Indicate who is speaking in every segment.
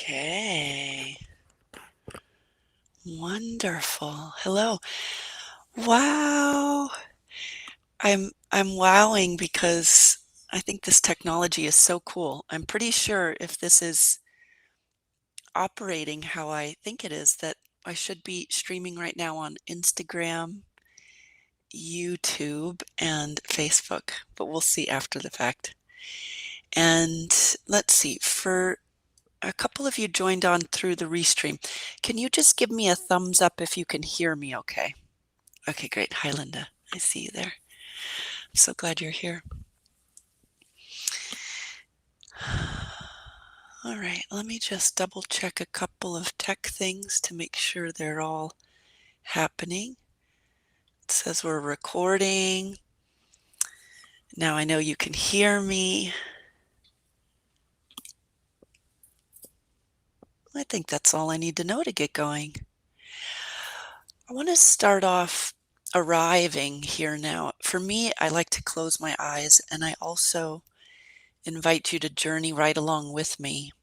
Speaker 1: Okay. Wonderful. Hello. Wow. I'm wowing because I think this technology is so cool. I'm pretty sure if this is operating how I think it is, that I should be streaming right now on Instagram, YouTube, and Facebook, but we'll see after the fact. And let's see, for a couple of you joined on through the restream. Can you just give me a thumbs up if you can hear me okay? Okay, great. Hi, Linda. I see you there. I'm so glad you're here. All right, let me just double check a couple of tech things to make sure they're all happening. It says we're recording. Now I know you can hear me. I think that's all I need to know to get going. I want to start off arriving here now. For me, I like to close my eyes, and I also invite you to journey right along with me.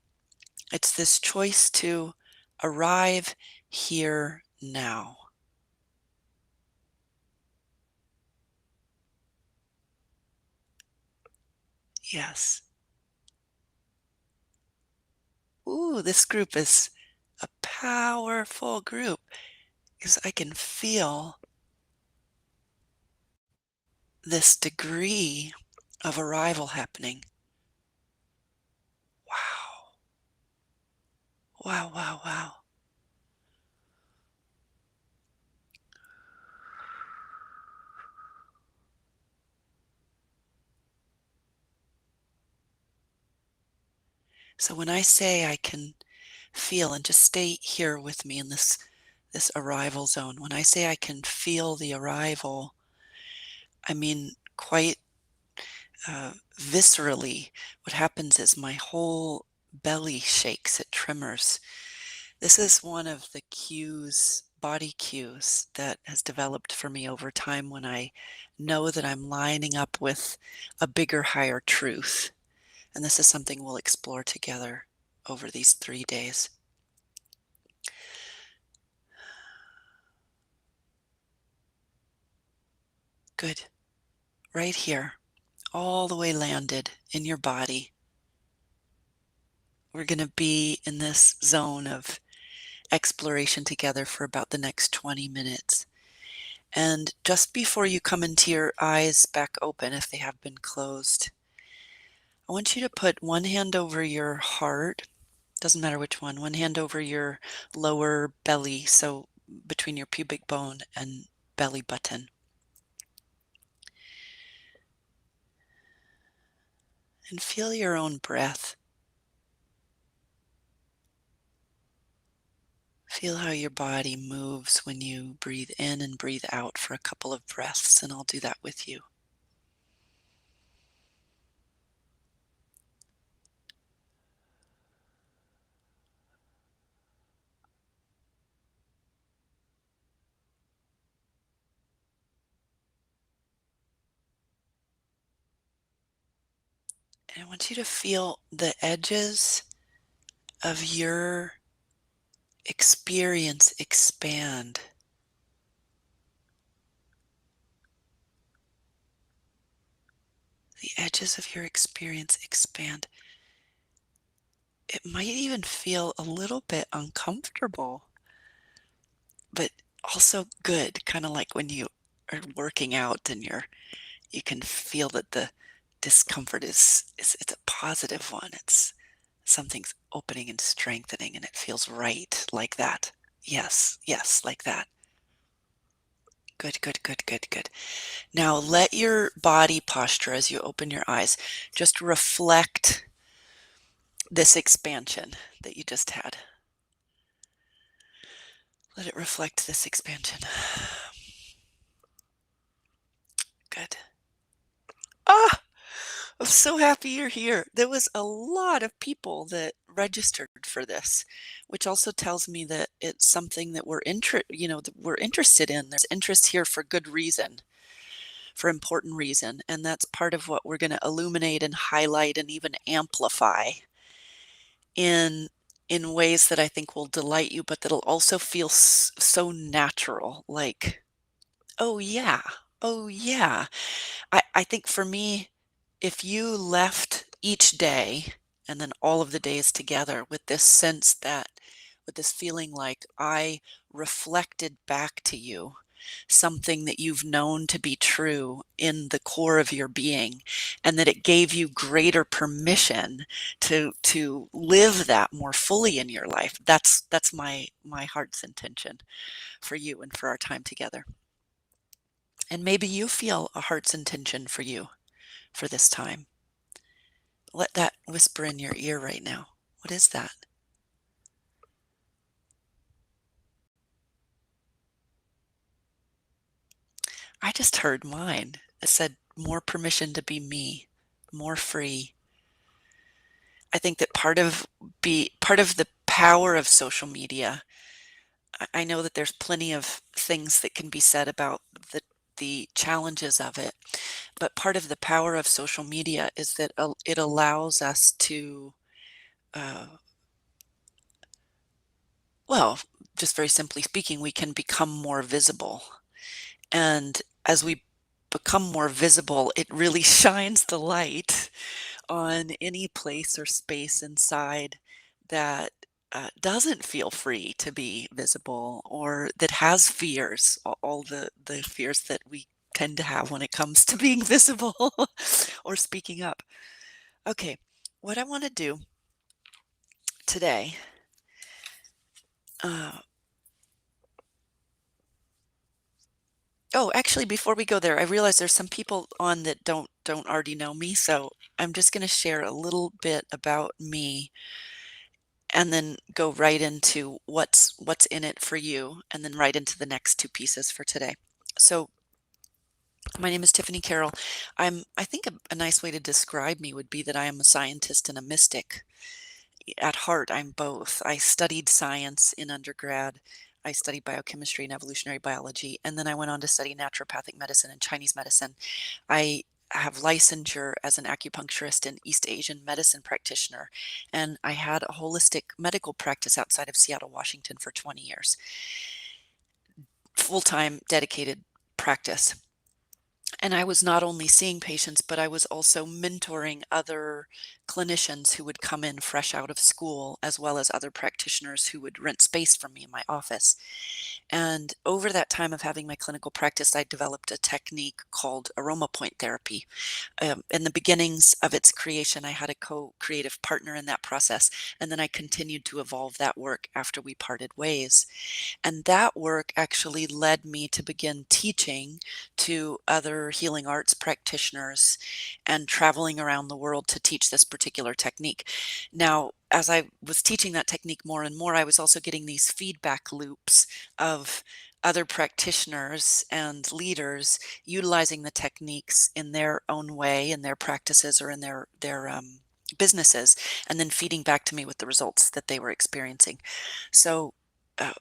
Speaker 1: It's this choice to arrive here now. Yes. Ooh, this group is a powerful group because I can feel this degree of arrival happening. Wow. Wow, wow, wow. So when I say I can feel, and just stay here with me in this arrival zone. When I say I can feel the arrival, I mean quite viscerally. What happens is my whole belly shakes, it tremors. This is one of the cues, body cues, that has developed for me over time when I know that I'm lining up with a bigger, higher truth. And this is something we'll explore together over these 3 days. Good. Right here, all the way landed in your body. We're going to be in this zone of exploration together for about the next 20 minutes. And just before you come into your eyes back open, if they have been closed, I want you to put one hand over your heart, doesn't matter which one hand over your lower belly, so between your pubic bone and belly button. And feel your own breath. Feel how your body moves when you breathe in and breathe out for a couple of breaths, and I'll do that with you. And I want you to feel the edges of your experience expand. The edges of your experience expand. It might even feel a little bit uncomfortable, but also good, kind of like when you are working out and you can feel that the discomfort is it's a positive one. It's something's opening and strengthening and it feels right like that. Yes, yes, like that. Good, good, good, good, good. Now let your body posture as you open your eyes just reflect this expansion that you just had. Let it reflect this expansion. Good. Ah, I'm so happy you're here. There was a lot of people that registered for this, which also tells me that it's something that that we're interested in. There's interest here for good reason, for important reason, and that's part of what we're going to illuminate and highlight and even amplify in in ways that I think will delight you, but that'll also feel so natural, like, "Oh, yeah. Oh, yeah." I think for me, if you left each day and then all of the days together with this sense that with this feeling like I reflected back to you something that you've known to be true in the core of your being, and that it gave you greater permission to live that more fully in your life. That's my heart's intention for you and for our time together. And maybe you feel a heart's intention for you for this time. Let that whisper in your ear right now. What is that? I just heard mine. It said more permission to be me, more free. I think that part of the power of social media. I know that there's plenty of things that can be said about the challenges of it, but part of the power of social media is that it allows us to, uh, well, just very simply speaking, we can become more visible. And as we become more visible, it really shines the light on any place or space inside that doesn't feel free to be visible or that has fears, all the fears that we tend to have when it comes to being visible or speaking up. Okay, what I want to do today. Uh, actually, before we go there, I realize there's some people on that don't already know me, so I'm just going to share a little bit about me and then go right into what's in it for you, and then right into the next two pieces for today. So, my name is Tiffany Carroll. I think a nice way to describe me would be that I am a scientist and a mystic. At heart, I'm both. I studied science in undergrad. I studied biochemistry and evolutionary biology, and then I went on to study naturopathic medicine and Chinese medicine. I have licensure as an acupuncturist and East Asian medicine practitioner, and I had a holistic medical practice outside of Seattle, Washington for 20 years. Full-time dedicated practice. And I was not only seeing patients, but I was also mentoring other clinicians who would come in fresh out of school, as well as other practitioners who would rent space from me in my office. And over that time of having my clinical practice, I developed a technique called aroma point therapy. In the beginnings of its creation, I had a co-creative partner in that process, and then I continued to evolve that work after we parted ways. And that work actually led me to begin teaching to other healing arts practitioners and traveling around the world to teach this particular technique. Now, as I was teaching that technique more and more, I was also getting these feedback loops of other practitioners and leaders utilizing the techniques in their own way, in their practices or in their businesses, and then feeding back to me with the results that they were experiencing. So, uh,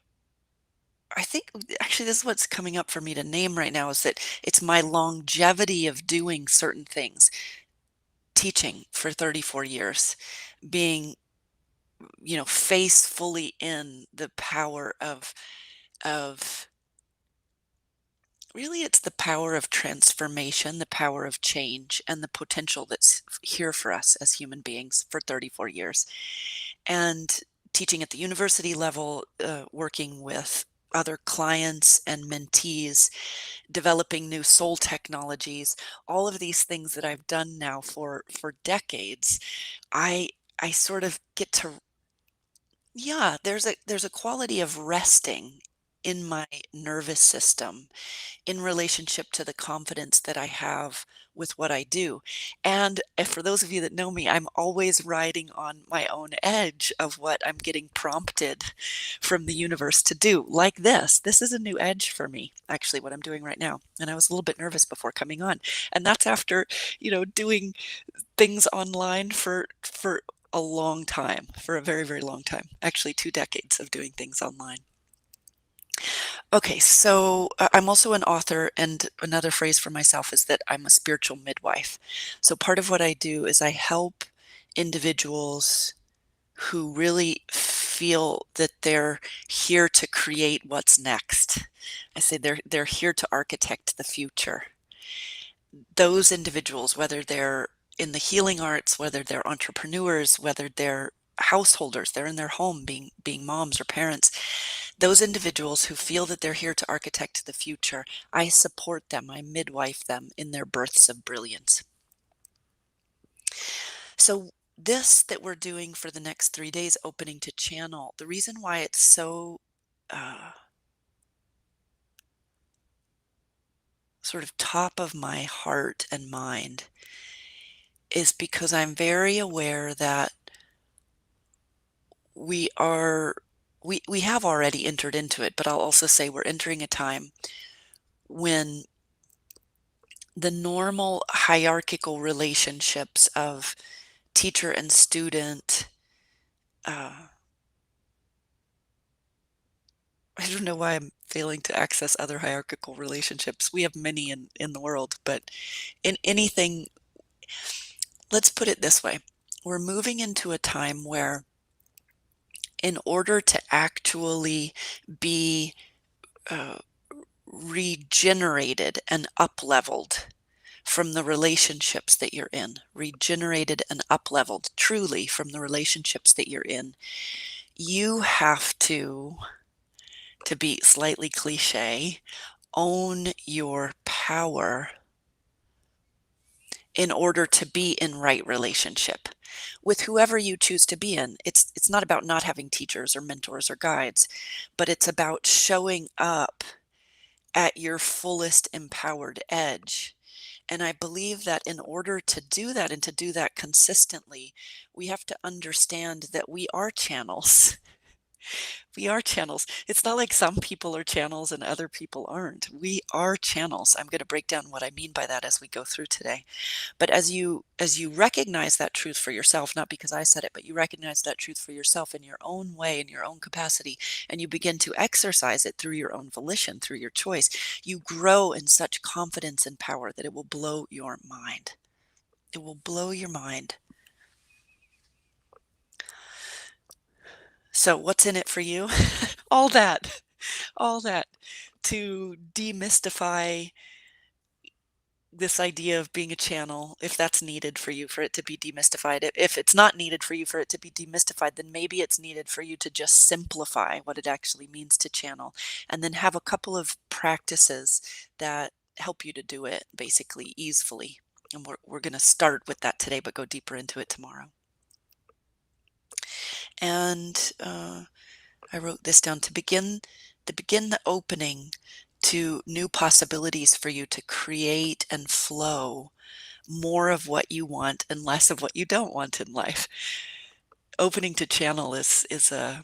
Speaker 1: I think actually this is what's coming up for me to name right now is that it's my longevity of doing certain things, teaching for 34 years, being, face fully in the power of really it's the power of transformation, the power of change, and the potential that's here for us as human beings for 34 years. And teaching at the university level, working with other clients and mentees, developing new soul technologies, all of these things that I've done now for decades, I I sort of get to yeah, there's a quality of resting in my nervous system in relationship to the confidence that I have with what I do. And for those of you that know me, I'm always riding on my own edge of what I'm getting prompted from the universe to do, like this. This is a new edge for me, actually, what I'm doing right now. And I was a little bit nervous before coming on. And that's after, doing things online for a long time, for a very, very long time. Actually, 2 decades of doing things online. Okay, so I'm also an author, and another phrase for myself is that I'm a spiritual midwife. So part of what I do is I help individuals who really feel that they're here to create what's next. I say they're here to architect the future. Those individuals, whether they're in the healing arts, whether they're entrepreneurs, whether they're householders, they're in their home being moms or parents, those individuals who feel that they're here to architect the future, I support them, I midwife them in their births of brilliance. So this that we're doing for the next 3 days, opening to channel, the reason why it's so uh, sort of top of my heart and mind is because I'm very aware that we are we have already entered into it, but I'll also say we're entering a time when the normal hierarchical relationships of teacher and student, uh, I don't know why I'm failing to access other hierarchical relationships. We have many in the world, but in anything, let's put it this way. We're moving into a time where in order to actually be uh, regenerated and up-leveled from the relationships that you're in, regenerated and up-leveled truly from the relationships that you're in, you have to be slightly cliche, own your power in order to be in right relationship with whoever you choose to be in. It's not about not having teachers or mentors or guides, but it's about showing up at your fullest empowered edge. And I believe that in order to do that and to do that consistently, we have to understand that we are channels. We are channels. It's not like some people are channels and other people aren't. We are channels. I'm going to break down what I mean by that as we go through today. But as you recognize that truth for yourself, not because I said it, but you recognize that truth for yourself in your own way, in your own capacity, and you begin to exercise it through your own volition, through your choice, you grow in such confidence and power that it will blow your mind. It will blow your mind. So what's in it for you? All that. All that to demystify this idea of being a channel, if that's needed for you for it to be demystified. If it's not needed for you for it to be demystified, then maybe it's needed for you to just simplify what it actually means to channel and then have a couple of practices that help you to do it basically easily. And we're going to start with that today, but go deeper into it tomorrow. And I wrote this down to begin the opening to new possibilities for you to create and flow more of what you want and less of what you don't want in life. Opening to channel is a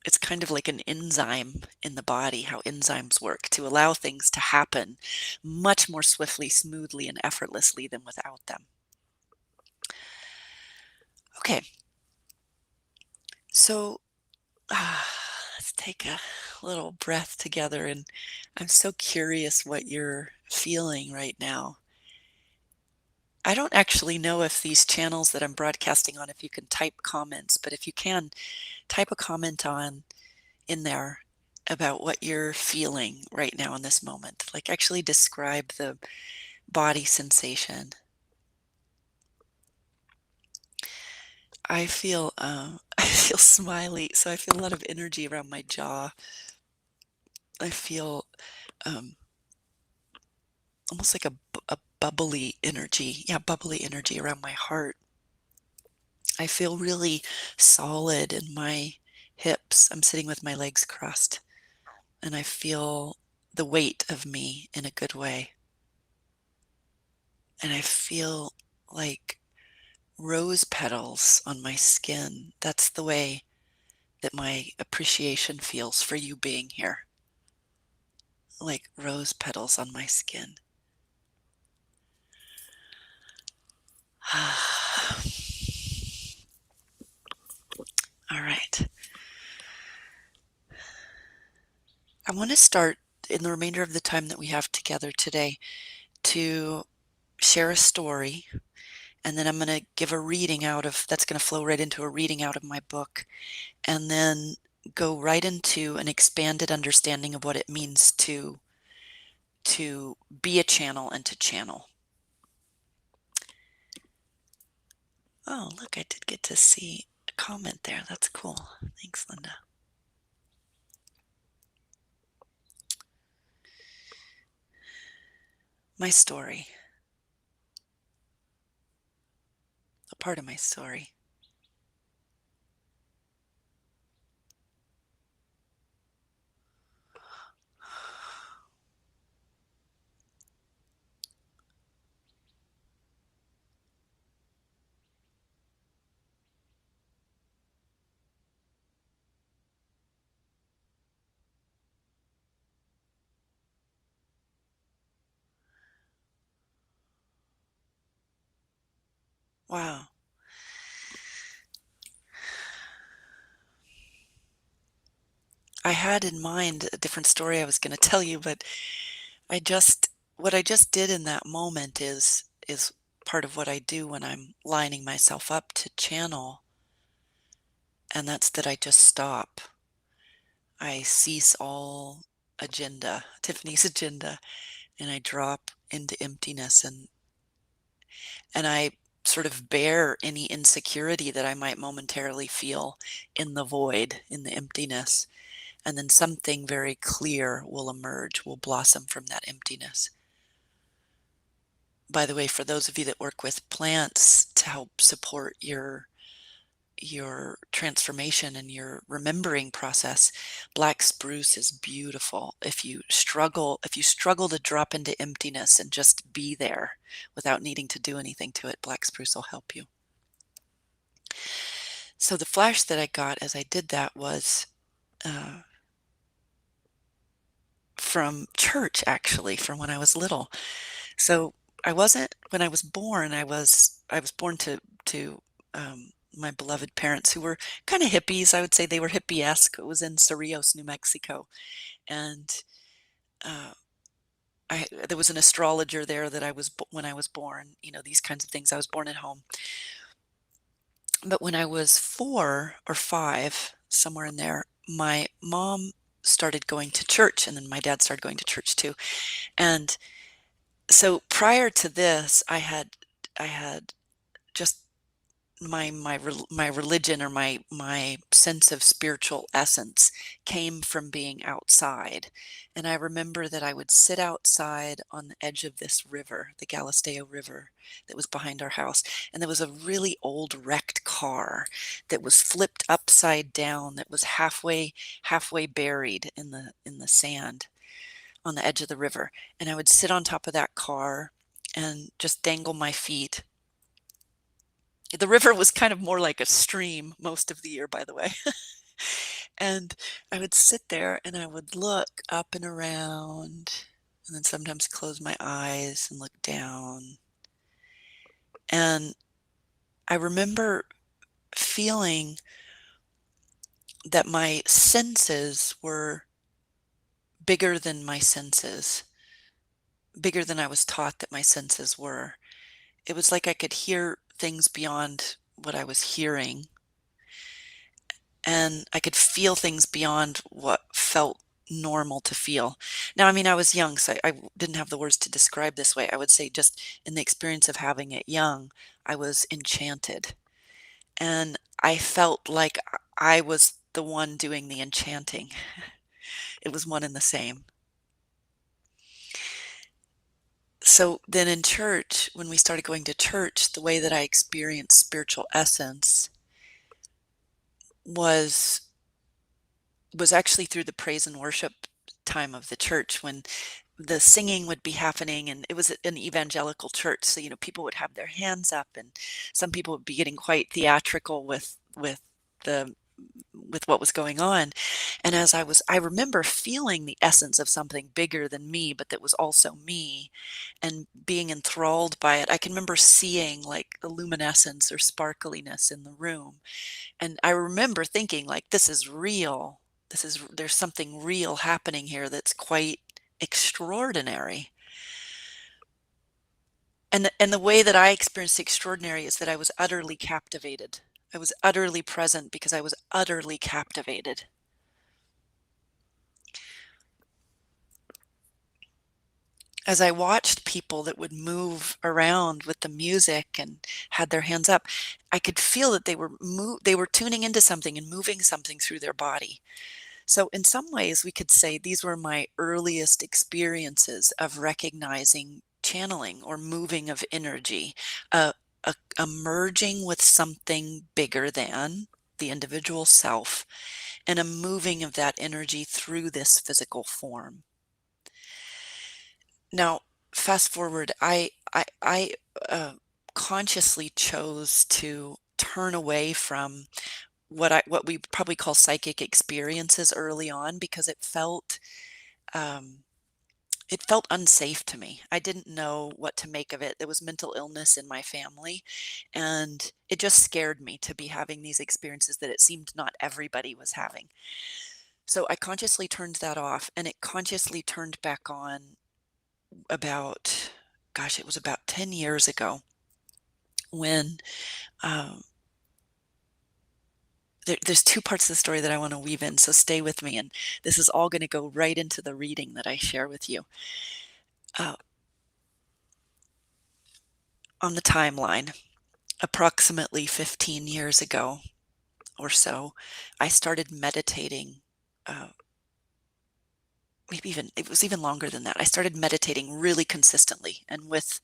Speaker 1: it's kind of like an enzyme in the body, how enzymes work to allow things to happen much more swiftly, smoothly, and effortlessly than without them. Okay, so let's take a little breath together, and I'm so curious what you're feeling right now. I don't actually know if these channels that I'm broadcasting on, if you can type comments, but if you can, type a comment on in there about what you're feeling right now in this moment. Like actually describe the body sensation. I feel I feel smiley, so I feel a lot of energy around my jaw. I feel um, almost like a bubbly energy. Yeah, bubbly energy around my heart. I feel really solid in my hips. I'm sitting with my legs crossed, and I feel the weight of me in a good way. And I feel like rose petals on my skin. That's the way that my appreciation feels for you being here. Like rose petals on my skin. All right. I want to start in the remainder of the time that we have together today to share a story. and then I'm gonna give a reading out of that's gonna flow right into a reading out of my book, and then go right into an expanded understanding of what it means to be a channel and to channel. Oh, look, I did get to see a comment there. That's cool. Thanks, Linda. My story, a part of my story. Wow. I had in mind a different story I was going to tell you, but I just what I just did in that moment is part of what I do when I'm lining myself up to channel, and that's that I just stop. I cease all agenda, Tiffany's agenda, and I drop into emptiness and I sort of bear any insecurity that I might momentarily feel in the void, in the emptiness. And then something very clear will emerge, will blossom from that emptiness. By the way, for those of you that work with plants to help support your transformation and your remembering process, black spruce is beautiful. If you struggle to drop into emptiness and just be there without needing to do anything to it, black spruce will help you. So the flash that I got as I did that was uh, from church, actually, from when I was little. So I wasn't when I was born. I was born to my beloved parents who were kind of hippies. I would say they were hippie-esque. It was in Cerrillos, New Mexico, and uh, there was an astrologer there that when I was born. You know, these kinds of things. I was born at home, but when I was 4 or 5, somewhere in there, my mom started going to church, and then my dad started going to church too. And so prior to this, I had just my religion or my sense of spiritual essence came from being outside. And I remember that I would sit outside on the edge of this river, the Galisteo River, that was behind our house. And there was a really old wrecked car that was flipped upside down, that was halfway buried in the sand on the edge of the river. And I would sit on top of that car and just dangle my feet. The river was kind of more like a stream most of the year, by the way. And I would sit there and I would look up and around and then sometimes close my eyes and look down. And I remember feeling that my senses were bigger than my senses, bigger than I was taught that my senses were. It was like I could hear things beyond what I was hearing, and I could feel things beyond what felt normal to feel. Now, I mean, I was young, so I didn't have the words to describe this way. I would say just in the experience of having it young, I was enchanted, and I felt like I was the one doing the enchanting. It was one and the same. So then in church, when we started going to church, the way that I experienced spiritual essence was was actually through the praise and worship time of the church when the singing would be happening, and it was an evangelical church, so people would have their hands up, and some people would be getting quite theatrical the with what was going on. And I remember feeling the essence of something bigger than me, but that was also me, and being enthralled by it. I can remember seeing like the luminescence or sparkliness in the room, and I remember thinking like, this is real. There's something real happening here that's quite extraordinary. And the way that I experienced the extraordinary is that I was utterly captivated. I was utterly present because I was utterly captivated. As I watched people that would move around with the music and had their hands up, I could feel that they were tuning into something and moving something through their body. So in some ways, we could say these were my earliest experiences of recognizing channeling or moving of energy, uh, a merging with something bigger than the individual self, and a moving of that energy through this physical form. Now, fast forward, I consciously chose to turn away from what we probably call psychic experiences early on because um, it felt unsafe to me. I didn't know what to make of it. There was mental illness in my family, and it just scared me to be having these experiences that it seemed not everybody was having. So I consciously turned that off, and it consciously turned back on about, gosh, it was about 10 years ago when um, there's two parts of the story that I want to weave in. So stay with me. And this is all going to go right into the reading that I share with you. Uh, on the timeline, approximately 15 years ago or so, I started meditating. Uh, Maybe even it was even longer than that. I started meditating really consistently and with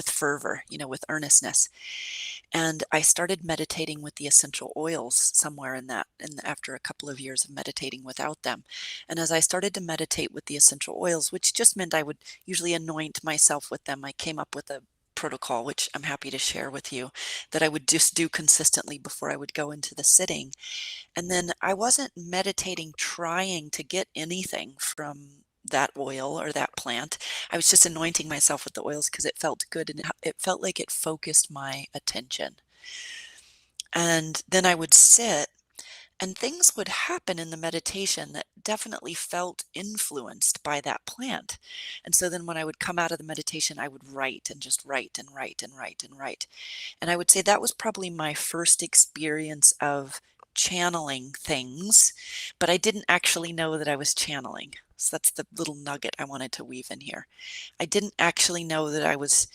Speaker 1: fervor, with earnestness. And I started meditating with the essential oils somewhere in that, and after a couple of years of meditating without them. And as I started to meditate with the essential oils, which just meant I would usually anoint myself with them, I came up with a protocol, which I'm happy to share with you, that I would just do consistently before I would go into the sitting. And then I wasn't meditating trying to get anything from that oil or that plant. I was just anointing myself with the oils because it felt good and it felt like it focused my attention. And then I would sit and things would happen in the meditation that definitely felt influenced by that plant. And so then when I would come out of the meditation, I would write and just write and write and write and write. And I would say that was probably my first experience of channeling things, but I didn't actually know that I was channeling. So that's the little nugget I wanted to weave in here. I didn't actually know that I was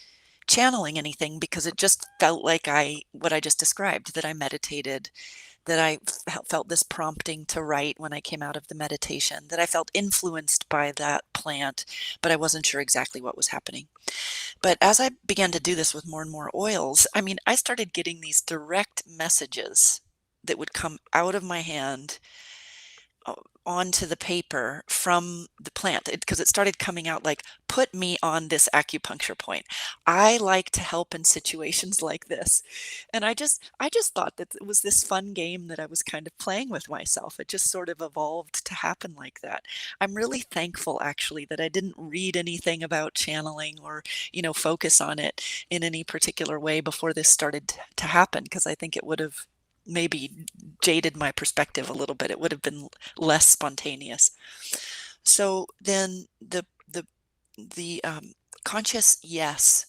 Speaker 1: channeling anything because it just felt like what I just described, that I meditated, that I felt this prompting to write when I came out of the meditation, that I felt influenced by that plant, but I wasn't sure exactly what was happening. But as I began to do this with more and more oils, I mean, I started getting these direct messages that would come out of my hand o onto the paper from the plant, because it started coming out like, "Put me on this acupuncture point. I like to help in situations like this." And I just thought that it was this fun game that I was kind of playing with myself. It just sort of evolved to happen like that. I'm really thankful actually that I didn't read anything about channeling or, focus on it in any particular way before this started to happen, because I think it would have maybe jaded my perspective a little bit. It would have been less spontaneous. So then the conscious yes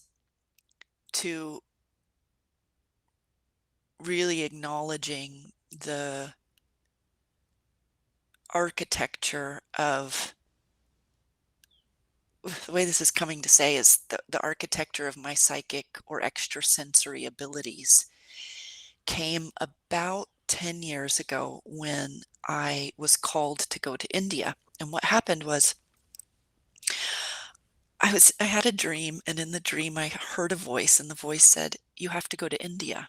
Speaker 1: to really acknowledging the architecture of the way this is coming to say is the architecture of my psychic or extrasensory abilities came about 10 years ago when I was called to go to India. And what happened was I had a dream, and in the dream I heard a voice, and the voice said, "You have to go to India."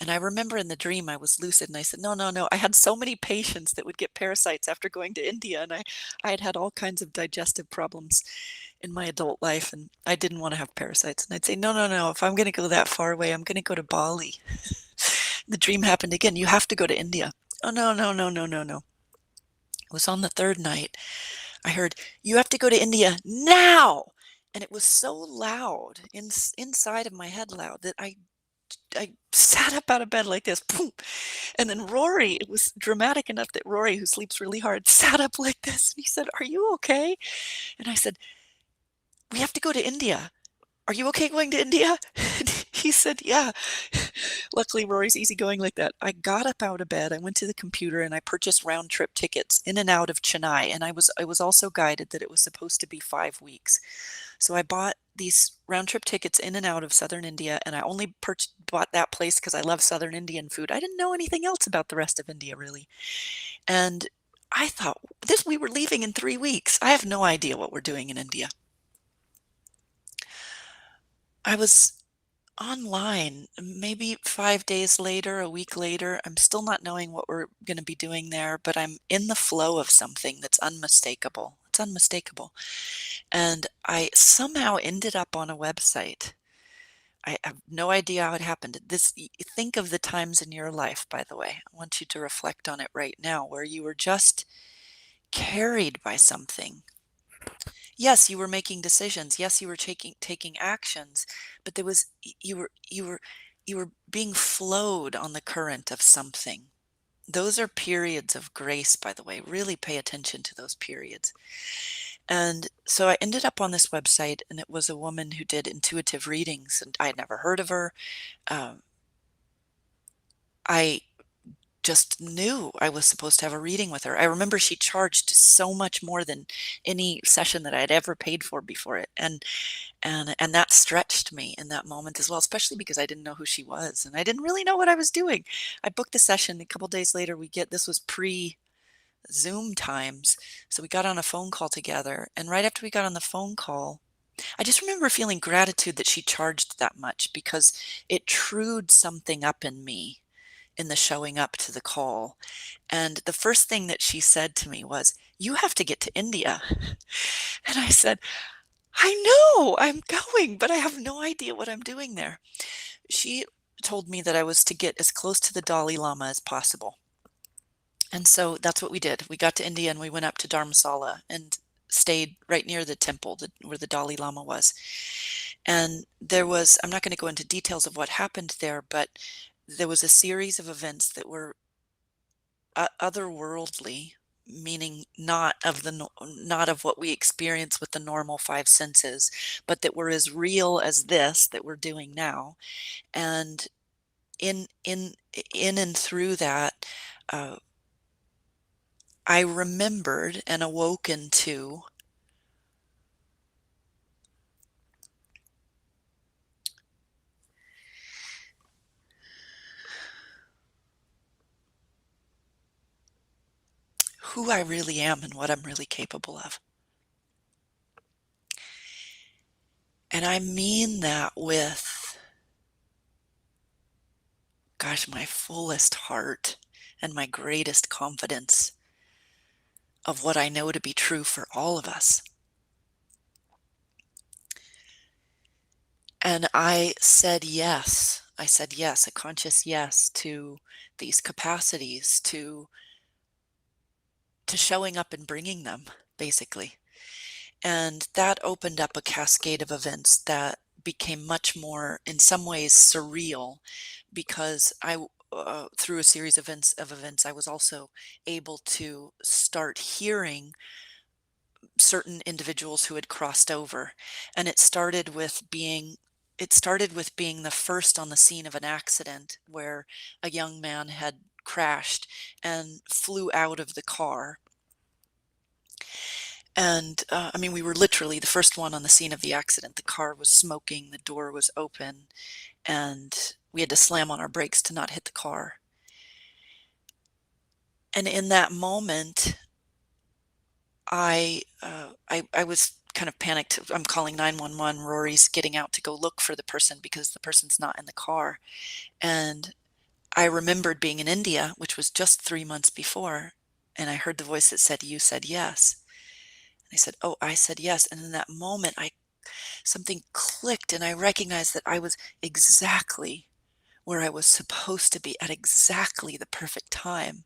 Speaker 1: And I remember in the dream I was lucid and I said, "No, no, no." I had so many patients that would get parasites after going to India, and I had had all kinds of digestive problems in my adult life, and I didn't want to have parasites. And I'd say, "No, no, no. If I'm going to go that far away, I'm going to go to Bali." The dream happened again. "You have to go to India." "Oh, no, no, no, no, no, no." It was on the third night. I heard, "You have to go to India now." And it was so loud inside of my head loud that I sat up out of bed like this, boom. And then Rory, it was dramatic enough that Rory, who sleeps really hard, sat up like this. And he said, "Are you okay?" And I said, "We have to go to India." Are you okay going to India? And he said, "Yeah." Luckily, Rory's easygoing like that. I got up out of bed, I went to the computer, and I purchased round trip tickets in and out of Chennai, and I was also guided that it was supposed to be 5 weeks. So I bought these round trip tickets in and out of Southern India, and I only bought that place because I love Southern Indian food. I didn't know anything else about the rest of India, really. And I thought, this we were leaving in 3 weeks. I have no idea what we're doing in India. I was online, maybe 5 days later, a week later. I'm still not knowing what we're gonna be doing there, but I'm in the flow of something that's unmistakable. It's unmistakable. And I somehow ended up on a website. I have no idea how it happened. Think of the times in your life, by the way. I want you to reflect on it right now, where you were just carried by something. Yes, you were making decisions. Yes, you were taking actions, but you were being flowed on the current of something. Those are periods of grace, by the way. Really pay attention to those periods. And so I ended up on this website, and it was a woman who did intuitive readings, and I had never heard of her. Um, I just knew I was supposed to have a reading with her. I remember she charged so much more than any session that I had ever paid for before it. And that stretched me in that moment as well, especially because I didn't know who she was and I didn't really know what I was doing. I booked the session. A couple days later, this was pre Zoom times. So we got on a phone call together. And right after we got on the phone call, I just remember feeling gratitude that she charged that much because it trued something up in me in the showing up to the call. And the first thing that she said to me was, "You have to get to India." And I said, "I know I'm going, but I have no idea what I'm doing there." She told me that I was to get as close to the Dalai Lama as possible. And so that's what we did. We got to India and we went up to Dharamsala and stayed right near the temple where the Dalai Lama was. And I'm not going to go into details of what happened there, but there was a series of events that were otherworldly, meaning not of what we experience with the normal five senses, but that were as real as this that we're doing now. And in in in and through that, uh, I remembered and awoken to who I really am and what I'm really capable of. And I mean that with, gosh, my fullest heart and my greatest confidence of what I know to be true for all of us. And I said yes. I said yes, a conscious yes to these capacities, to showing up and bringing them, basically. And that opened up a cascade of events that became much more, in some ways, surreal because through a series of events, I was also able to start hearing certain individuals who had crossed over. And it started with being the first on the scene of an accident where a young man had crashed and flew out of the car. And I mean, we were literally the first one on the scene of the accident. The car was smoking, the door was open, and we had to slam on our brakes to not hit the car. And in that moment, I was kind of panicked. I'm calling 911. Rory's getting out to go look for the person because the person's not in the car. And I remembered being in India, which was just 3 months before, and I heard the voice that said, "You said yes." And I said, "Oh, I said yes." And in that moment, I something clicked, and I recognized that I was exactly where I was supposed to be at exactly the perfect time.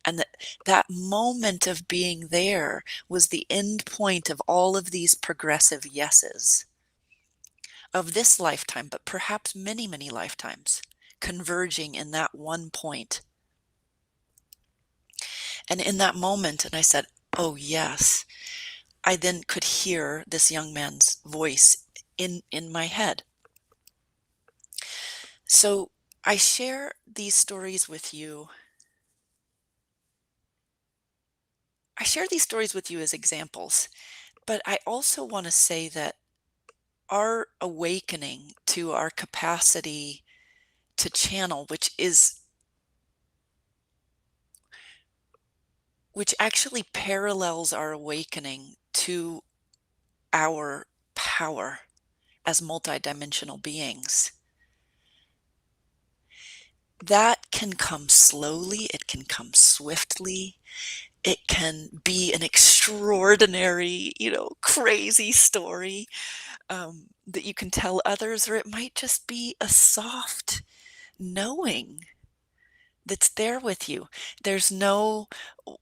Speaker 1: And that moment of being there was the end point of all of these progressive yeses of this lifetime, but perhaps many, many lifetimes converging in that one point. And in that moment, and I said, "Oh, yes," I then could hear this young man's voice in my head. So I share these stories with you. I share these stories with you as examples, but I also want to say that our awakening to our capacity to channel, which actually parallels our awakening to our power as multidimensional beings. That can come slowly, it can come swiftly, it can be an extraordinary, crazy story that you can tell others, or it might just be a soft knowing that's there with you. There's no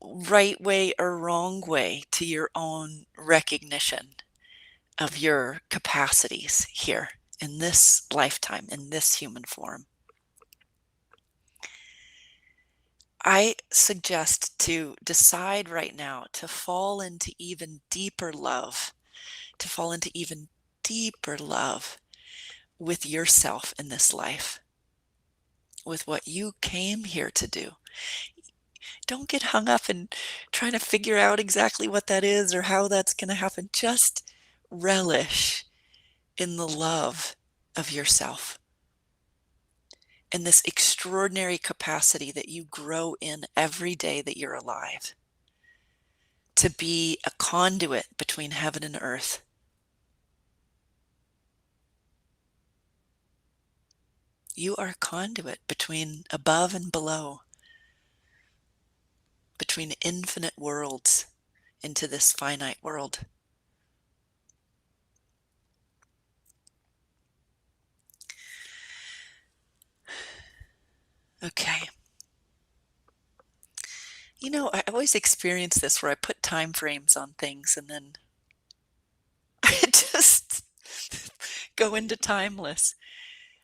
Speaker 1: right way or wrong way to your own recognition of your capacities here in this lifetime, in this human form. I suggest to decide right now to fall into even deeper love, to fall into even deeper love with yourself in this life, with what you came here to do. Don't get hung up in trying to figure out exactly what that is or how that's going to happen. Just relish in the love of yourself and this extraordinary capacity that you grow in every day that you're alive to be a conduit between heaven and earth. You are a conduit between above and below, between infinite worlds into this finite world. Okay. I always experience this where I put time frames on things and then I just go into timeless.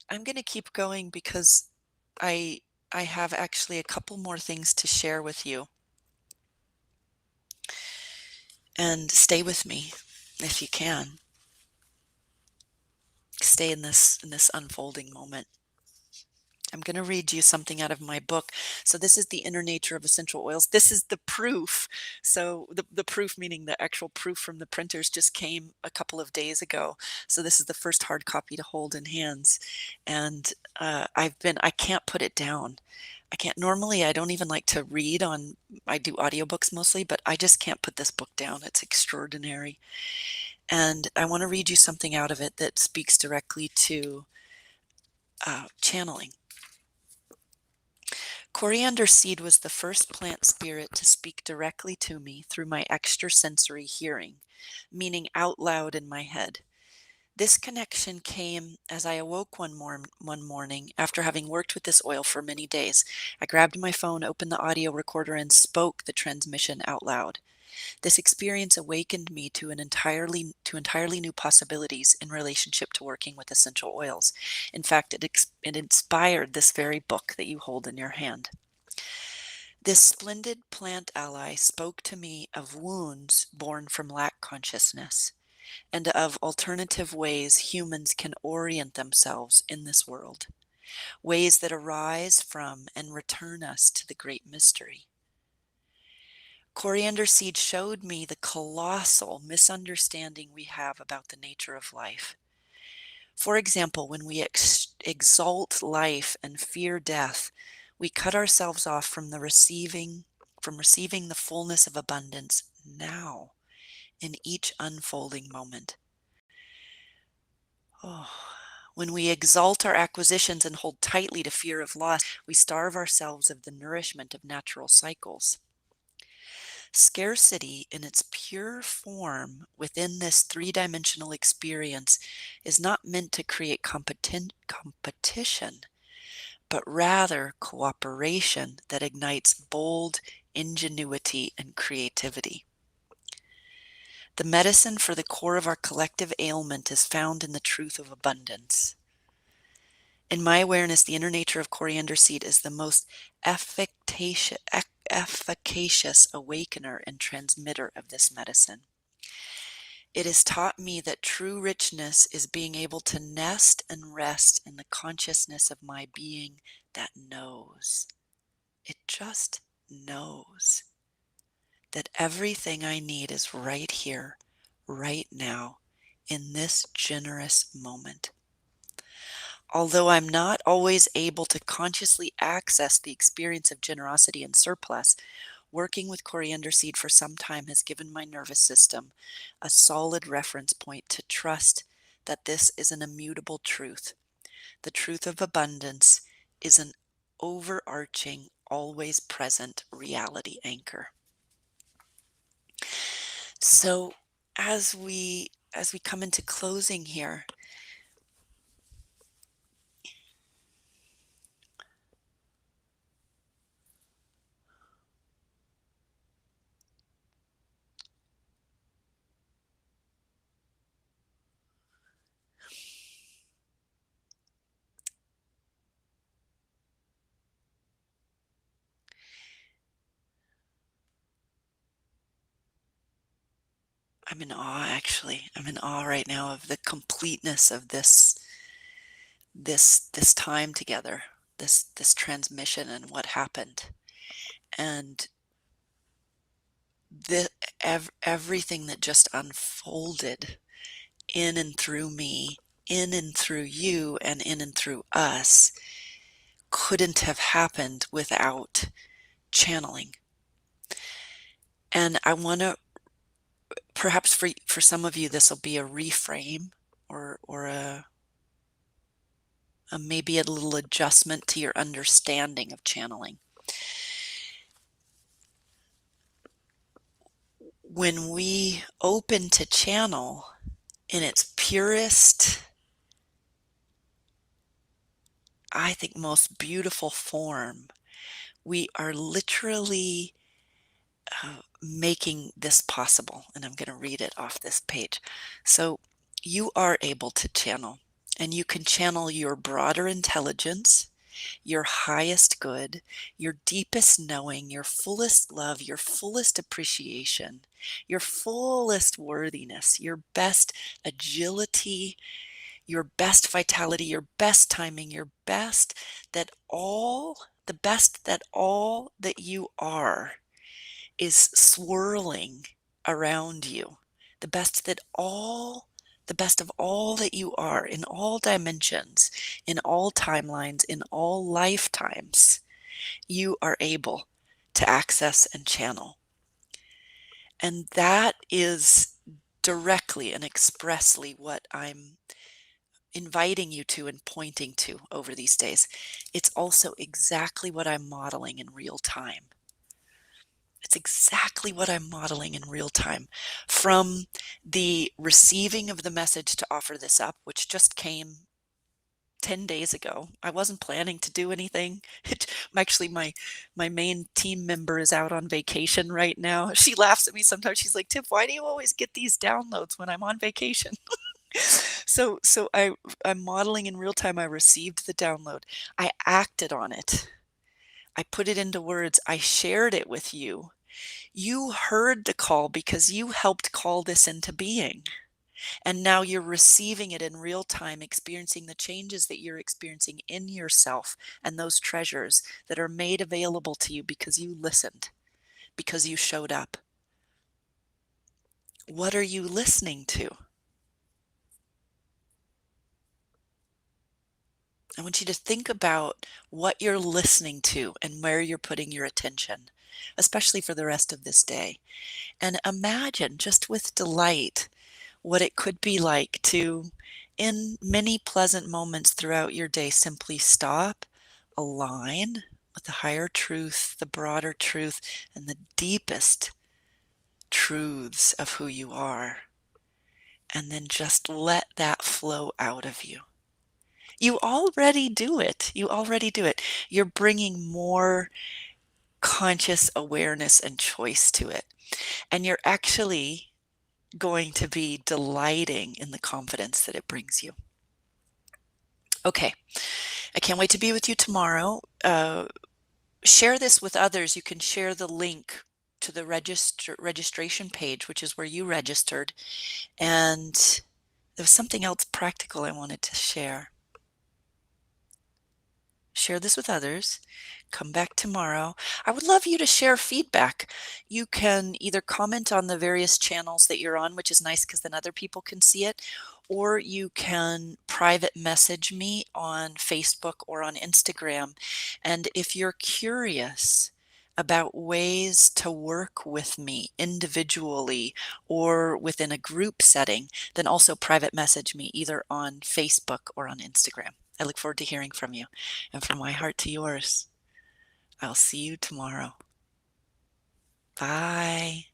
Speaker 1: I'm going to keep going because I I have actually a couple more things to share with you. And stay with me if you can. Stay in this unfolding moment. I'm going to read you something out of my book. So this is The Inner Nature of Essential Oils. This is the proof. So the proof, meaning the actual proof from the printers, just came a couple of days ago. So this is the first hard copy to hold in hands. And I can't put it down. I can't, normally I don't even like to read on, I do audiobooks mostly, but I just can't put this book down. It's extraordinary. And I want to read you something out of it that speaks directly to channeling. Coriander seed was the first plant spirit to speak directly to me through my extrasensory hearing, meaning out loud in my head. This connection came as I awoke one morning after having worked with this oil for many days. I grabbed my phone, opened the audio recorder, and spoke the transmission out loud. This experience awakened me to entirely new possibilities in relationship to working with essential oils. In fact, it inspired this very book that you hold in your hand. This splendid plant ally spoke to me of wounds born from lack consciousness and of alternative ways humans can orient themselves in this world, ways that arise from and return us to the great mystery. Coriander seed showed me the colossal misunderstanding we have about the nature of life. For example, when we exalt life and fear death, we cut ourselves off from receiving the fullness of abundance now in each unfolding moment. Oh. When we exalt our acquisitions and hold tightly to fear of loss, we starve ourselves of the nourishment of natural cycles. Scarcity in its pure form within this three-dimensional experience is not meant to create competition, but rather cooperation that ignites bold ingenuity and creativity. The medicine for the core of our collective ailment is found in the truth of abundance. In my awareness, the inner nature of coriander seed is the most efficacious awakener and transmitter of this medicine. It has taught me that true richness is being able to nest and rest in the consciousness of my being that knows. It just knows that everything I need is right here, right now, in this generous moment. Although I'm not always able to consciously access the experience of generosity and surplus, working with coriander seed for some time has given my nervous system a solid reference point to trust that this is an immutable truth. The truth of abundance is an overarching, always present reality anchor. So as we come into closing here, I'm in awe actually. I'm in awe right now of the completeness of this time together, this transmission and what happened. And the everything that just unfolded in and through me, in and through you, and in and through us couldn't have happened without channeling. And I want to, perhaps for some of you, this will be a reframe or a maybe a little adjustment to your understanding of channeling. When we open to channel in its purest, I think most beautiful form, we are literally making this possible. And I'm going to read it off this page. So you are able to channel, and you can channel your broader intelligence, your highest good, your deepest knowing, your fullest love, your fullest appreciation, your fullest worthiness, your best agility, your best vitality, your best timing, your best that all, the best that all that you are is swirling around you. The best that all, the best of all that you are in all dimensions, in all timelines, in all lifetimes, you are able to access and channel. And that is directly and expressly what I'm inviting you to and pointing to over these days. It's also exactly what I'm modeling in real time. It's exactly what I'm modeling in real time. From the receiving of the message to offer this up, which just came 10 days ago. I wasn't planning to do anything. Actually, my main team member is out on vacation right now. She laughs at me sometimes. She's like, Tiff, why do you always get these downloads when I'm on vacation? I'm modeling in real time. I received the download. I acted on it. I put it into words. I shared it with you. You heard the call because you helped call this into being. And now you're receiving it in real time, experiencing the changes that you're experiencing in yourself and those treasures that are made available to you because you listened, because you showed up. What are you listening to? I want you to think about what you're listening to and where you're putting your attention, especially for the rest of this day. And imagine just with delight what it could be like to, in many pleasant moments throughout your day, simply stop, align with the higher truth, the broader truth, and the deepest truths of who you are. And then just let that flow out of you. You already do it. You already do it. You're bringing more conscious awareness and choice to it. And you're actually going to be delighting in the confidence that it brings you. Okay, I can't wait to be with you tomorrow. Share this with others. You can share the link to the registration page, which is where you registered, and there was something else practical I wanted to share. Share this with others. Come back tomorrow. I would love you to share feedback. You can either comment on the various channels that you're on, which is nice because then other people can see it, or you can private message me on Facebook or on Instagram. And if you're curious about ways to work with me individually or within a group setting, then also private message me either on Facebook or on Instagram. I look forward to hearing from you. And from my heart to yours, I'll see you tomorrow. Bye.